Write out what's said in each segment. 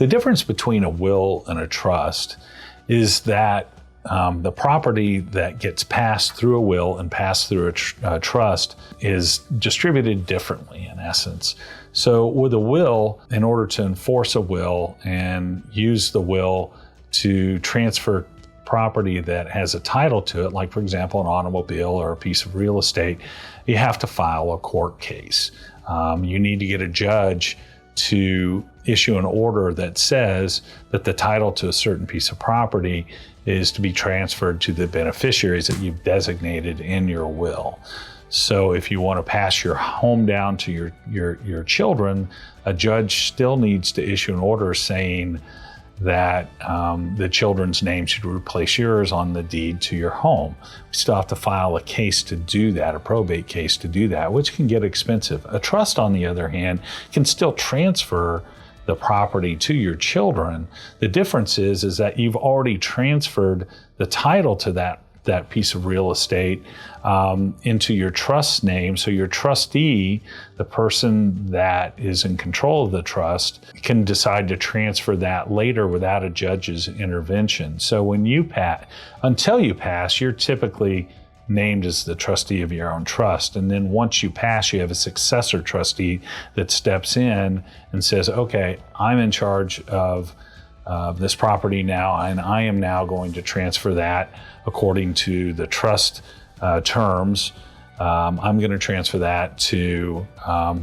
The difference between a will and a trust is that the property that gets passed through a will and passed through a trust is distributed differently in essence. So with a will, in order to enforce a will and use the will to transfer property that has a title to it, like for example an automobile or a piece of real estate, you have to file a court case. You need to get a judge to issue an order that says that the title to a certain piece of property is to be transferred to the beneficiaries that you've designated in your will. So if you want to pass your home down to your children, a judge still needs to issue an order saying that the children's name should replace yours on the deed to your home. We still have to file a case to do that, a probate case to do that, which can get expensive. A trust, on the other hand, can still transfer the property to your children. The difference is that you've already transferred the title to that piece of real estate into your trust name. So your trustee, the person that is in control of the trust, can decide to transfer that later without a judge's intervention. So when you until you pass, you're typically named as the trustee of your own trust. And then once you pass, you have a successor trustee that steps in and says, okay, I'm in charge of this property now, and I am now going to transfer that according to the trust terms. I'm going to transfer that to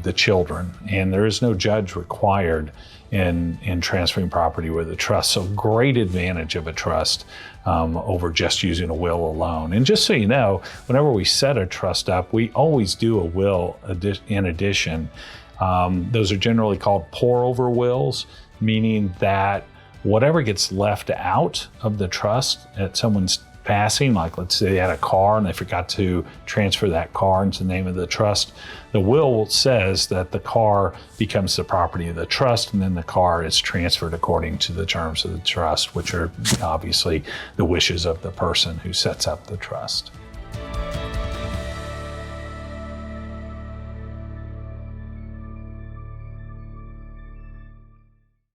the children, and there is no judge required in transferring property with a trust. So great advantage of a trust over just using a will alone. And just so you know, whenever we set a trust up, we always do a will in addition. Those are generally called pour-over wills, meaning that whatever gets left out of the trust at someone's passing, like let's say they had a car and they forgot to transfer that car into the name of the trust, the will says that the car becomes the property of the trust, and then the car is transferred according to the terms of the trust, which are obviously the wishes of the person who sets up the trust.